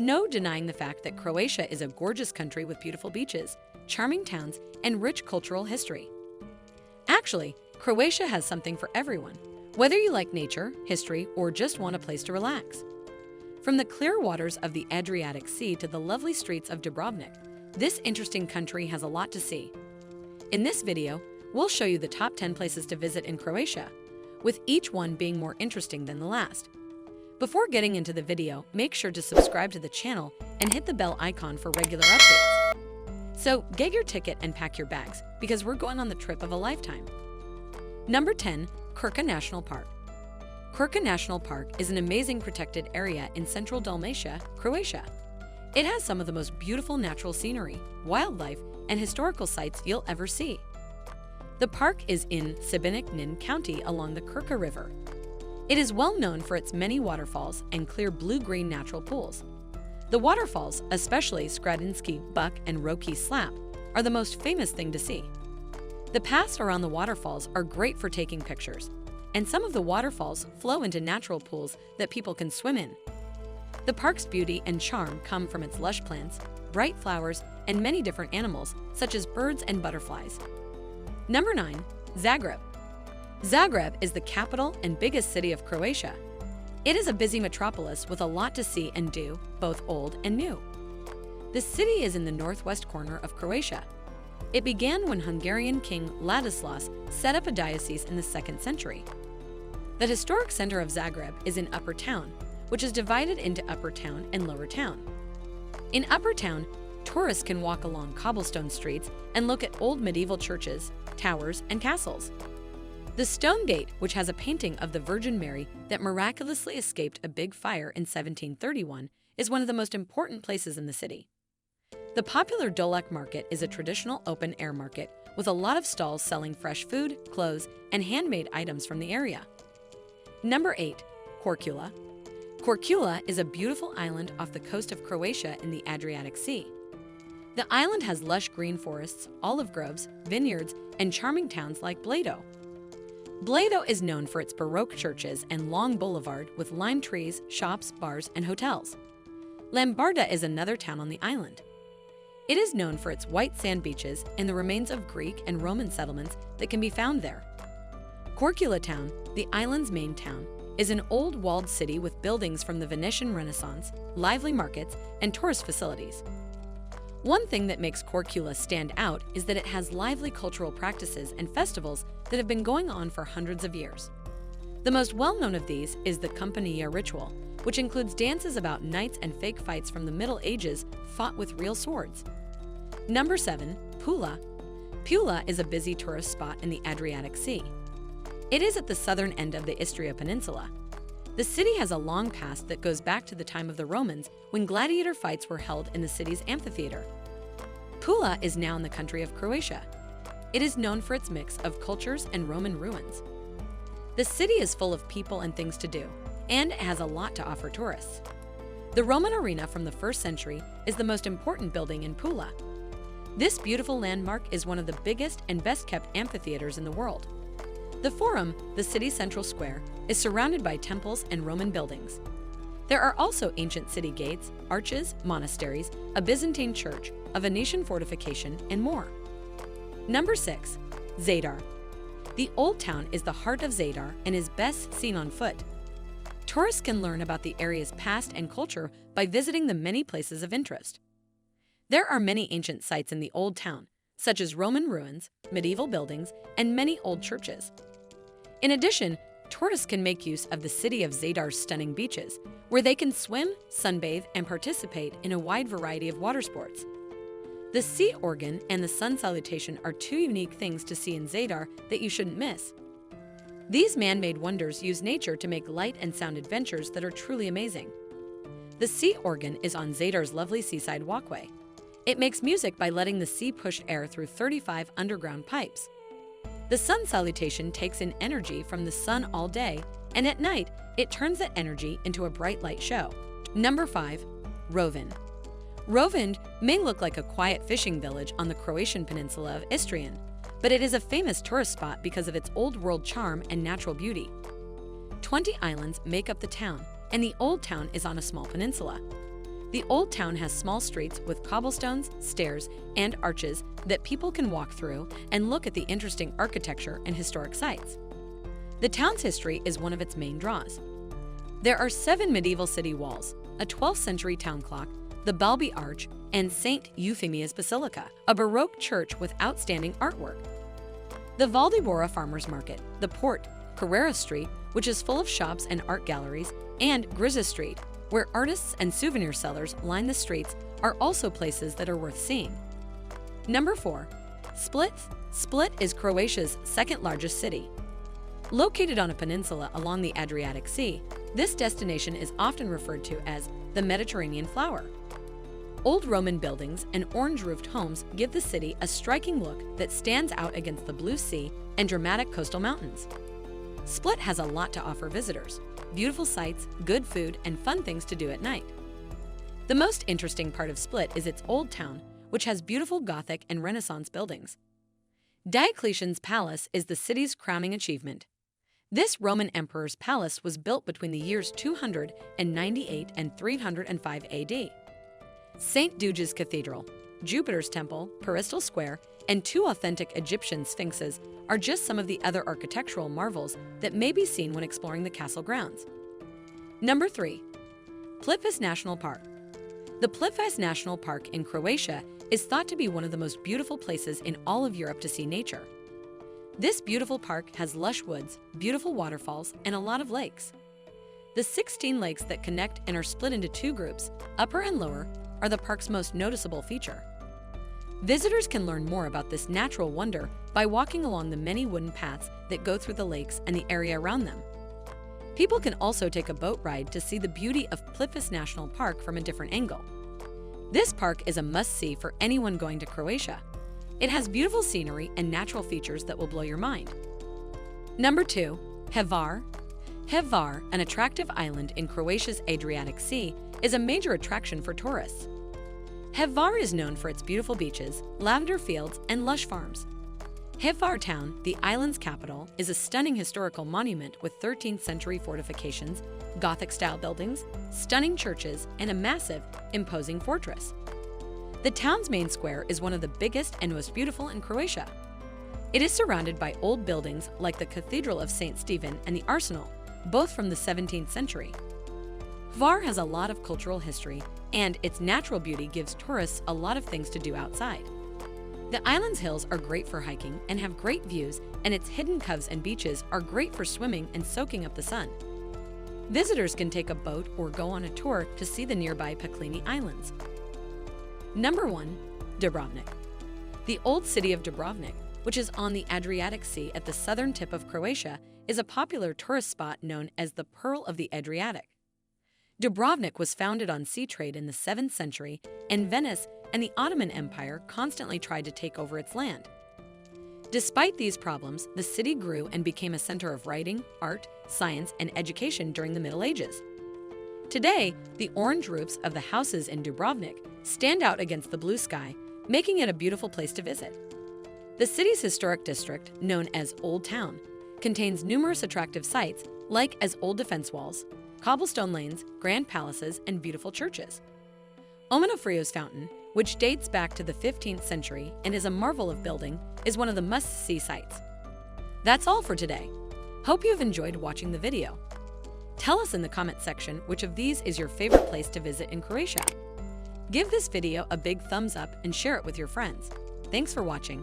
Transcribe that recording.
no denying the fact that Croatia is a gorgeous country with beautiful beaches, charming towns, and rich cultural history. Actually, Croatia has something for everyone, whether you like nature, history, or just want a place to relax. From the clear waters of the Adriatic Sea to the lovely streets of Dubrovnik, this interesting country has a lot to see. In this video, we'll show you the top 10 places to visit in Croatia, with each one being more interesting than the last. Before getting into the video, make sure to subscribe to the channel and hit the bell icon for regular updates. So get your ticket and pack your bags, because we're going on the trip of a lifetime. Number 10. Krka National Park. Krka National Park is an amazing protected area in central Dalmatia, Croatia. It has some of the most beautiful natural scenery, wildlife, and historical sites you'll ever see. The park is in Šibenik County along the Krka River. It is well known for its many waterfalls and clear blue-green natural pools. The waterfalls, especially Skradinski Buck and Roki Slap, are the most famous thing to see. The paths around the waterfalls are great for taking pictures, and some of the waterfalls flow into natural pools that people can swim in. The park's beauty and charm come from its lush plants, bright flowers, and many different animals, such as birds and butterflies. Number 9. Zagreb. Zagreb is the capital and biggest city of Croatia. It is a busy metropolis with a lot to see and do, both old and new. The city is in the northwest corner of Croatia. It began when Hungarian King Ladislaus set up a diocese in the 2nd century. The historic center of Zagreb is in Upper Town, which is divided into Upper Town and Lower Town. In Upper Town, tourists can walk along cobblestone streets and look at old medieval churches, towers, and castles. The Stone Gate, which has a painting of the Virgin Mary that miraculously escaped a big fire in 1731, is one of the most important places in the city. The popular Dolek Market is a traditional open-air market with a lot of stalls selling fresh food, clothes, and handmade items from the area. Number 8. Korčula. Korčula is a beautiful island off the coast of Croatia in the Adriatic Sea. The island has lush green forests, olive groves, vineyards, and charming towns like Blado. Blado is known for its Baroque churches and long boulevard with lime trees, shops, bars, and hotels. Lambarda is another town on the island. It is known for its white sand beaches and the remains of Greek and Roman settlements that can be found there. Korčula town, the island's main town, is an old walled city with buildings from the Venetian Renaissance, lively markets, and tourist facilities. One thing that makes Korčula stand out is that it has lively cultural practices and festivals that have been going on for hundreds of years. The most well-known of these is the Companija ritual, which includes dances about knights and fake fights from the Middle Ages fought with real swords. Number 7. Pula. Pula is a busy tourist spot in the Adriatic Sea. It is at the southern end of the Istria Peninsula. The city has a long past that goes back to the time of the Romans when gladiator fights were held in the city's amphitheater. Pula is now in the country of Croatia. It is known for its mix of cultures and Roman ruins. The city is full of people and things to do, and it has a lot to offer tourists. The Roman arena from the 1st century is the most important building in Pula. This beautiful landmark is one of the biggest and best-kept amphitheaters in the world. The Forum, the city's central square, is surrounded by temples and Roman buildings. There are also ancient city gates, arches, monasteries, a Byzantine church, a Venetian fortification, and more. Number 6. Zadar. The Old Town is the heart of Zadar and is best seen on foot. Tourists can learn about the area's past and culture by visiting the many places of interest. There are many ancient sites in the Old Town, such as Roman ruins, medieval buildings, and many old churches. In addition, tourists can make use of the city of Zadar's stunning beaches, where they can swim, sunbathe, and participate in a wide variety of water sports. The sea organ and the sun salutation are two unique things to see in Zadar that you shouldn't miss. These man-made wonders use nature to make light and sound adventures that are truly amazing. The sea organ is on Zadar's lovely seaside walkway. It makes music by letting the sea push air through 35 underground pipes. The sun salutation takes in energy from the sun all day, and at night, it turns that energy into a bright light show. Number 5. Rovinj. Rovinj may look like a quiet fishing village on the Croatian peninsula of Istrian, but it is a famous tourist spot because of its old-world charm and natural beauty. 20 islands make up the town, and the Old Town is on a small peninsula. The old town has small streets with cobblestones, stairs, and arches that people can walk through and look at the interesting architecture and historic sites. The town's history is one of its main draws. There are 7 medieval city walls, a 12th century town clock, the Balbi Arch, and St. Euphemia's Basilica, a Baroque church with outstanding artwork. The Valdebora Farmers Market, the Port, Carrera Street, which is full of shops and art galleries, and Grizza Street, where artists and souvenir sellers line the streets, are also places that are worth seeing. Number 4. Split. Split is Croatia's second largest city. Located on a peninsula along the Adriatic Sea, this destination is often referred to as the Mediterranean flower. Old Roman buildings and orange-roofed homes give the city a striking look that stands out against the blue sea and dramatic coastal mountains. Split has a lot to offer visitors: beautiful sights, good food, and fun things to do at night. The most interesting part of Split is its old town, which has beautiful Gothic and Renaissance buildings. Diocletian's Palace is the city's crowning achievement. This Roman emperor's palace was built between the years 298 and 305 AD. St. Duge's Cathedral, Jupiter's Temple, Peristal Square, and 2 authentic Egyptian sphinxes are just some of the other architectural marvels that may be seen when exploring the castle grounds. Number 3. Plitvice National Park. The Plitvice National Park in Croatia is thought to be one of the most beautiful places in all of Europe to see nature. This beautiful park has lush woods, beautiful waterfalls, and a lot of lakes. The 16 lakes that connect and are split into 2 groups, upper and lower, are the park's most noticeable feature. Visitors can learn more about this natural wonder by walking along the many wooden paths that go through the lakes and the area around them. People can also take a boat ride to see the beauty of Plitvice National Park from a different angle. This park is a must-see for anyone going to Croatia. It has beautiful scenery and natural features that will blow your mind. Number 2. Hvar. Hvar, an attractive island in Croatia's Adriatic Sea, is a major attraction for tourists. Hvar is known for its beautiful beaches, lavender fields, and lush farms. Hvar town, the island's capital, is a stunning historical monument with 13th century fortifications, Gothic-style buildings, stunning churches, and a massive, imposing fortress. The town's main square is one of the biggest and most beautiful in Croatia. It is surrounded by old buildings like the Cathedral of St. Stephen and the Arsenal, both from the 17th century. Hvar has a lot of cultural history, and its natural beauty gives tourists a lot of things to do outside. The island's hills are great for hiking and have great views, and its hidden coves and beaches are great for swimming and soaking up the sun. Visitors can take a boat or go on a tour to see the nearby Paklini Islands. Number 1. Dubrovnik. The old city of Dubrovnik, which is on the Adriatic Sea at the southern tip of Croatia, is a popular tourist spot known as the Pearl of the Adriatic. Dubrovnik was founded on sea trade in the 7th century, and Venice and the Ottoman Empire constantly tried to take over its land. Despite these problems, the city grew and became a center of writing, art, science, and education during the Middle Ages. Today, the orange roofs of the houses in Dubrovnik stand out against the blue sky, making it a beautiful place to visit. The city's historic district, known as Old Town, contains numerous attractive sites like as old defense walls, cobblestone lanes, grand palaces, and beautiful churches. Ominofrio's fountain, which dates back to the 15th century and is a marvel of building, is one of the must-see sites. That's all for today. Hope you've enjoyed watching the video. Tell us in the comment section which of these is your favorite place to visit in Croatia. Give this video a big thumbs up and share it with your friends. Thanks for watching.